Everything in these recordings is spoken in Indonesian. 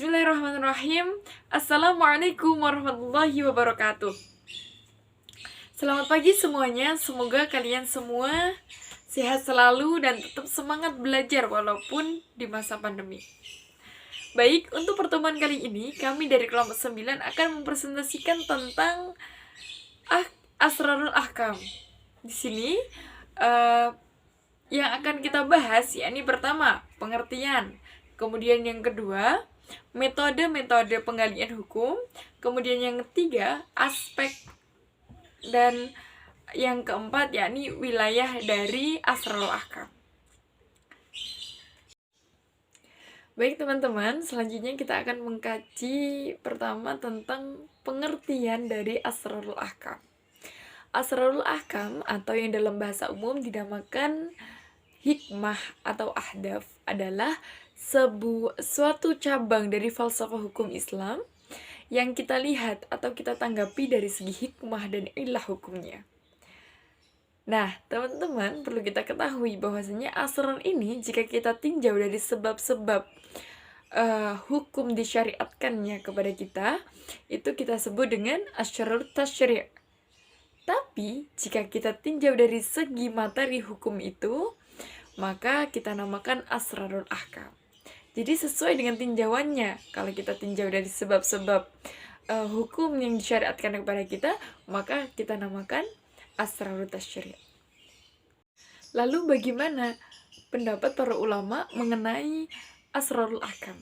Bismillahirrahmanirrahim. Assalamualaikum warahmatullahi wabarakatuh. Selamat pagi semuanya. Semoga kalian semua sehat selalu dan tetap semangat belajar walaupun di masa pandemi. Baik, untuk pertemuan kali ini kami dari kelompok 9 akan mempresentasikan tentang Asrarul Ahkam. Di sini yang akan kita bahas yakni pertama pengertian, kemudian yang kedua metode-metode penggalian hukum, kemudian yang ketiga aspek, dan yang keempat yakni wilayah dari Asrarul Ahkam. Baik teman-teman, selanjutnya kita akan mengkaji pertama tentang pengertian dari Asrarul Ahkam. Asrarul Ahkam atau yang dalam bahasa umum dinamakan hikmah atau ahdaf adalah suatu cabang dari falsafah hukum Islam yang kita lihat atau kita tanggapi dari segi hikmah dan ilah hukumnya. Nah, teman-teman perlu kita ketahui bahwasanya asrar ini jika kita tinjau dari sebab-sebab hukum disyariatkannya kepada kita, itu kita sebut dengan asyarul tasyri'. Tapi jika kita tinjau dari segi materi hukum itu, maka kita namakan Asrarul Ahkam. Jadi sesuai dengan tinjauannya. Kalau kita tinjau dari sebab-sebab hukum yang disyariatkan kepada kita, maka kita namakan Asrarul Tasyri'. Lalu bagaimana pendapat para ulama mengenai Asrarul Ahkam?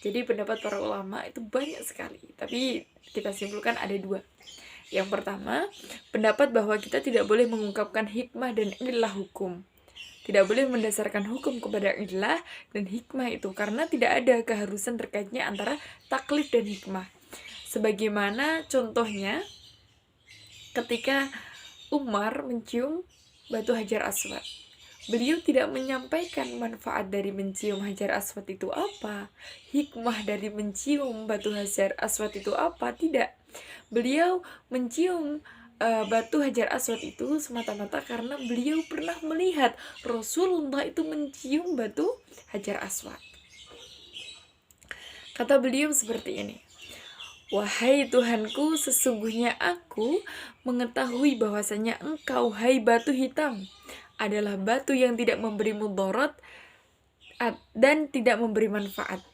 Jadi pendapat para ulama itu banyak sekali, tapi kita simpulkan ada dua. Yang pertama, pendapat bahwa kita tidak boleh mengungkapkan hikmah dan ilah hukum. Tidak boleh mendasarkan hukum kepada ilah dan hikmah itu, karena tidak ada keharusan terkaitnya antara taklif dan hikmah. Sebagaimana contohnya ketika Umar mencium batu Hajar Aswad. Beliau tidak menyampaikan manfaat dari mencium Hajar Aswad itu apa, hikmah dari mencium batu Hajar Aswad itu apa, tidak. Beliau mencium batu Hajar Aswad itu semata-mata karena beliau pernah melihat Rasulullah itu mencium batu Hajar Aswad. Kata beliau seperti ini, "Wahai Tuhanku, sesungguhnya aku mengetahui bahwasanya engkau, hai batu hitam, adalah batu yang tidak memberi mudarat dan tidak memberi manfaat.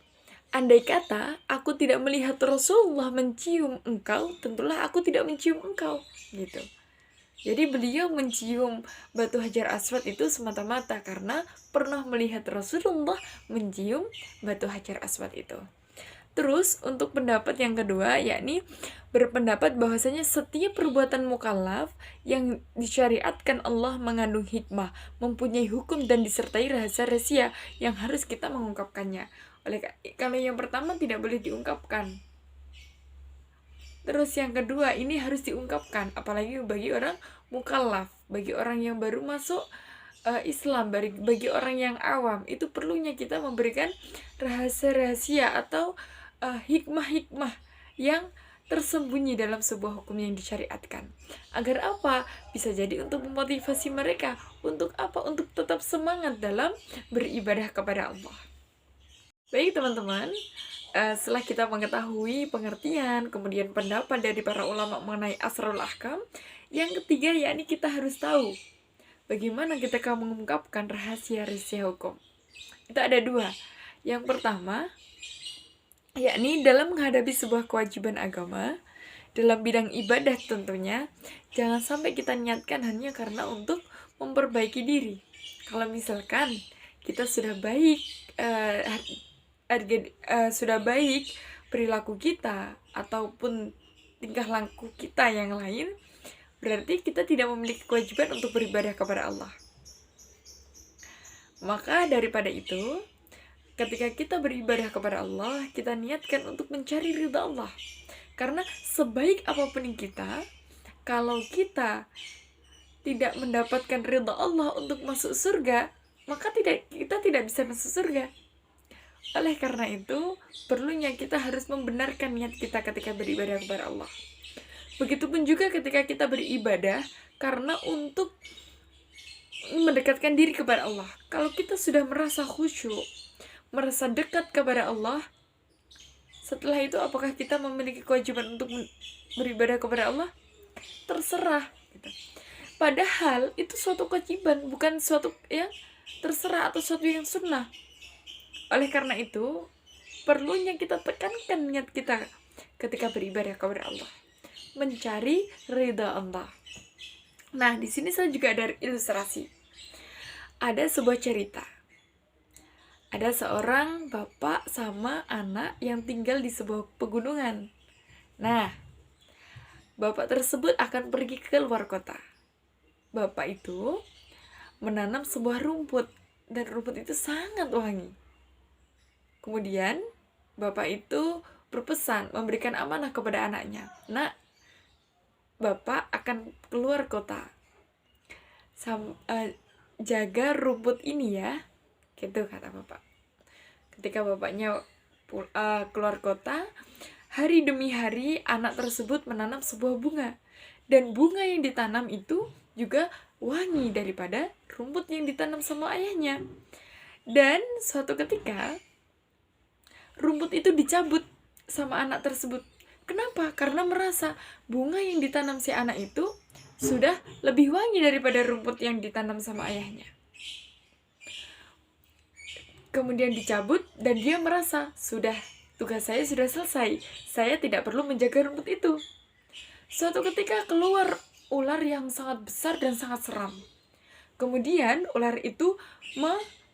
Andai kata aku tidak melihat Rasulullah mencium engkau, tentulah aku tidak mencium engkau." Gitu. Jadi beliau mencium batu Hajar Aswad itu semata-mata karena pernah melihat Rasulullah mencium batu Hajar Aswad itu. Terus untuk pendapat yang kedua, yakni berpendapat bahwasanya setiap perbuatan mukallaf yang disyariatkan Allah mengandung hikmah, mempunyai hukum dan disertai rahasia-rahasia yang harus kita mengungkapkannya. Kalau yang pertama tidak boleh diungkapkan. Terus yang kedua ini harus diungkapkan, apalagi bagi orang mukallaf, bagi orang yang baru masuk Islam, bagi orang yang awam, itu perlunya kita memberikan rahasia-rahasia atau hikmah-hikmah yang tersembunyi dalam sebuah hukum yang disyariatkan. Agar apa? Bisa jadi untuk memotivasi mereka. Untuk apa? Untuk tetap semangat dalam beribadah kepada Allah. Baik teman-teman, setelah kita mengetahui pengertian, kemudian pendapat dari para ulama mengenai Asrarul Ahkam, yang ketiga yakni kita harus tahu bagaimana kita mengungkapkan rahasia-rahasia hukum. Itu ada dua. Yang pertama, yakni dalam menghadapi sebuah kewajiban agama, dalam bidang ibadah tentunya, jangan sampai kita niatkan hanya karena untuk memperbaiki diri. Kalau misalkan kita sudah baik, sudah baik perilaku kita ataupun tingkah laku kita yang lain, berarti kita tidak memiliki kewajiban untuk beribadah kepada Allah. Maka daripada itu, ketika kita beribadah kepada Allah, kita niatkan untuk mencari ridha Allah. Karena sebaik apapun kita, kalau kita tidak mendapatkan ridha Allah untuk masuk surga, maka kita tidak bisa masuk surga. Oleh karena itu, perlunya kita harus membenarkan niat kita ketika beribadah kepada Allah. Begitupun juga ketika kita beribadah karena untuk mendekatkan diri kepada Allah. Kalau kita sudah merasa khusyuk, merasa dekat kepada Allah, Setelah itu apakah kita memiliki kewajiban untuk beribadah kepada Allah? Terserah gitu. Padahal itu suatu kewajiban, bukan suatu yang terserah atau suatu yang sunnah. Oleh karena itu, perlunya kita tekankan niat kita ketika beribadah kepada Allah, mencari ridha Allah. Nah, di sini saya juga ada ilustrasi. Ada sebuah cerita. Ada seorang bapak sama anak yang tinggal di sebuah pegunungan. Nah, bapak tersebut akan pergi ke luar kota. Bapak itu menanam sebuah rumput, dan rumput itu sangat wangi. Kemudian bapak itu berpesan, memberikan amanah kepada anaknya. Nak, bapak akan keluar kota, jaga rumput ini ya, gitu kata bapak. Ketika bapaknya keluar kota, hari demi hari anak tersebut menanam sebuah bunga, dan bunga yang ditanam itu juga wangi daripada rumput yang ditanam sama ayahnya. Dan suatu ketika rumput itu dicabut sama anak tersebut. Kenapa? Karena merasa bunga yang ditanam si anak itu sudah lebih wangi daripada rumput yang ditanam sama ayahnya. Kemudian dicabut, dan dia merasa, sudah, tugas saya sudah selesai, saya tidak perlu menjaga rumput itu. Suatu ketika keluar ular yang sangat besar dan sangat seram. Kemudian ular itu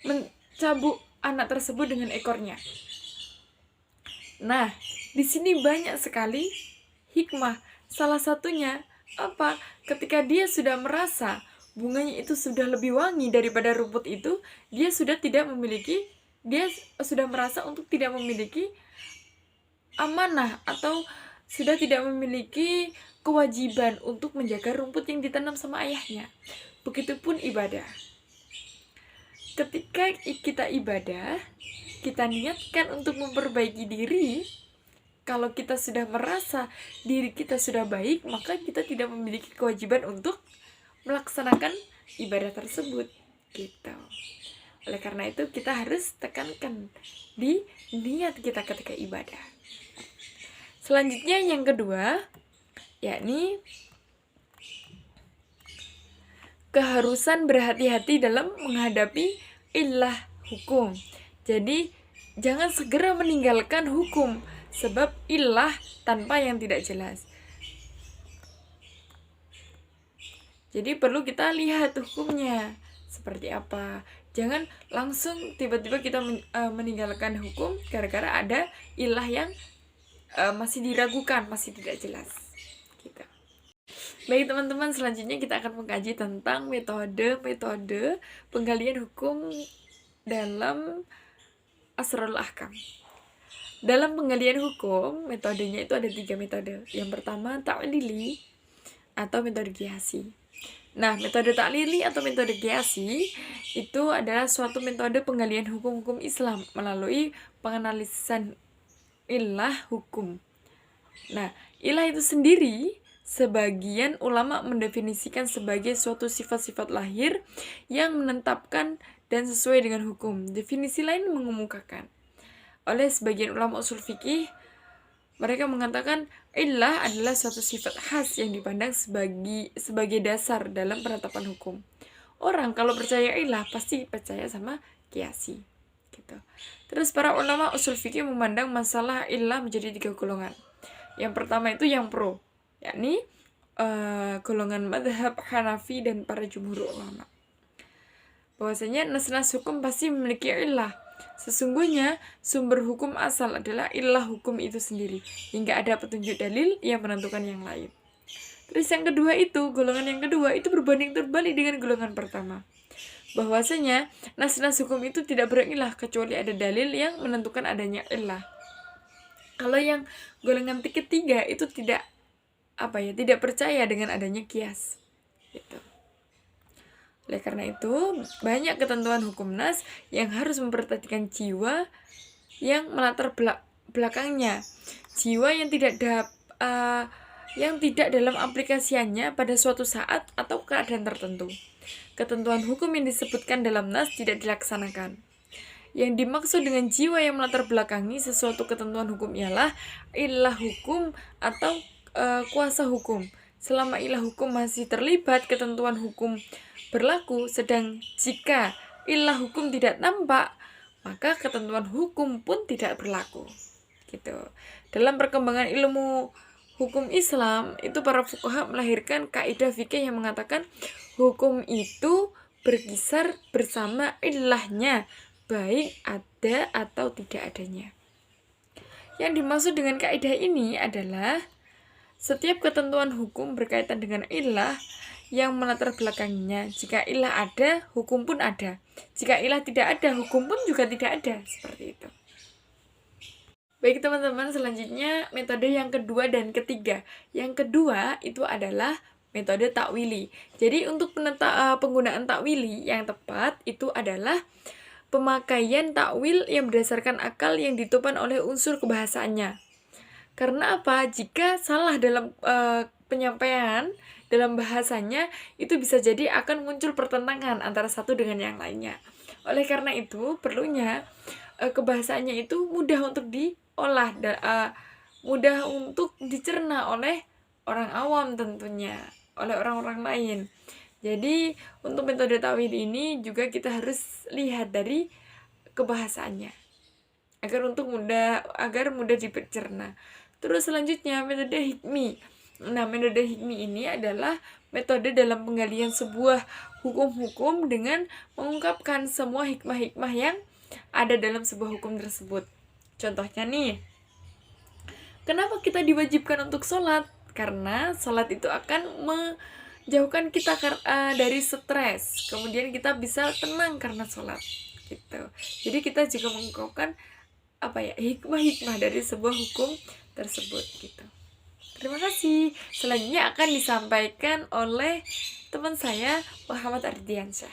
mencabut anak tersebut dengan ekornya. Nah, di sini banyak sekali hikmah. Salah satunya apa? Ketika dia sudah merasa bunganya itu sudah lebih wangi daripada rumput itu, dia sudah merasa untuk tidak memiliki amanah atau sudah tidak memiliki kewajiban untuk menjaga rumput yang ditanam sama ayahnya. Begitupun ibadah. Ketika kita ibadah, kita niatkan untuk memperbaiki diri. Kalau kita sudah merasa diri kita sudah baik, maka kita tidak memiliki kewajiban untuk melaksanakan ibadah tersebut, gitu. Oleh karena itu kita harus tekankan di niat kita ketika ibadah. Selanjutnya yang kedua, yakni keharusan berhati-hati dalam menghadapi illah hukum. Jadi jangan segera meninggalkan hukum, sebab illah tanpa yang tidak jelas. Jadi perlu kita lihat hukumnya seperti apa. Jangan langsung tiba-tiba kita meninggalkan hukum gara-gara ada illah yang masih diragukan, masih tidak jelas. Gitu. Baik teman-teman, selanjutnya kita akan mengkaji tentang metode penggalian hukum dalam Asrarul Ahkam. Dalam penggalian hukum, metodenya itu ada 3 metode. Yang pertama, ta'lili atau metode qiyasi. Nah, metode ta'lili atau metode qiyasi itu adalah suatu metode penggalian hukum-hukum Islam melalui penganalisan illah hukum. Nah, illah itu sendiri sebagian ulama mendefinisikan sebagai suatu sifat-sifat lahir yang menetapkan dan sesuai dengan hukum. Definisi lain mengemukakan oleh sebagian ulama usul fikih, mereka mengatakan illah adalah suatu sifat khas yang dipandang sebagai dasar dalam penetapan hukum. Orang kalau percaya illah pasti percaya sama qiyasi, gitu. Terus para ulama usul fikih memandang masalah illah menjadi 3 golongan. Yang pertama itu yang pro, yakni golongan madhab Hanafi dan para jumhur ulama. Bahwasanya nas-nas hukum pasti memiliki illah. Sesungguhnya sumber hukum asal adalah illah hukum itu sendiri, hingga ada petunjuk dalil yang menentukan yang lain. Terus yang kedua itu, golongan yang kedua itu berbanding terbalik dengan golongan pertama. Bahwasanya nas-nas hukum itu tidak berillah kecuali ada dalil yang menentukan adanya illah. Kalau yang golongan ketiga itu tidak percaya dengan adanya qiyas, gitu. Oleh karena itu, banyak ketentuan hukum nas yang harus memperhatikan jiwa yang melatar belakangnya, jiwa yang tidak dalam aplikasiannya pada suatu saat atau keadaan tertentu. Ketentuan hukum yang disebutkan dalam nas tidak dilaksanakan. Yang dimaksud dengan jiwa yang melatar belakangi sesuatu ketentuan hukum ialah ilah hukum atau kuasa hukum. Selama ilah hukum masih terlibat, ketentuan hukum berlaku, sedang jika ilah hukum tidak nampak, maka ketentuan hukum pun tidak berlaku. Gitu. Dalam perkembangan ilmu hukum Islam, itu para fuqaha melahirkan kaidah fikih yang mengatakan hukum itu berkisar bersama ilahnya, baik ada atau tidak adanya. Yang dimaksud dengan kaidah ini adalah setiap ketentuan hukum berkaitan dengan ilah yang melatar belakanginya. Jika ilah ada, hukum pun ada. Jika ilah tidak ada, hukum pun juga tidak ada. Seperti itu. Baik teman-teman, selanjutnya metode yang kedua dan ketiga. Yang kedua itu adalah metode takwili. Jadi untuk penggunaan takwili yang tepat itu adalah pemakaian takwil yang berdasarkan akal yang ditopang oleh unsur kebahasaannya. Karena apa? Jika salah dalam penyampaian dalam bahasanya, itu bisa jadi akan muncul pertentangan antara satu dengan yang lainnya. Oleh karena itu, perlunya kebahasaannya itu mudah untuk diolah dan mudah untuk dicerna oleh orang awam tentunya, oleh orang-orang lain. Jadi, untuk metode takwil ini juga kita harus lihat dari kebahasaannya agar mudah dicerna. Terus selanjutnya metode hikmi. Nah, metode hikmi ini adalah metode dalam penggalian sebuah hukum-hukum dengan mengungkapkan semua hikmah-hikmah yang ada dalam sebuah hukum tersebut. Contohnya nih, kenapa kita diwajibkan untuk sholat? Karena sholat itu akan menjauhkan kita dari stres. Kemudian kita bisa tenang karena sholat. Gitu. Jadi kita juga mengungkapkan hikmah-hikmah dari sebuah hukum tersebut gitu. Terima kasih. Selanjutnya akan disampaikan oleh teman saya Muhammad Ardiansyah.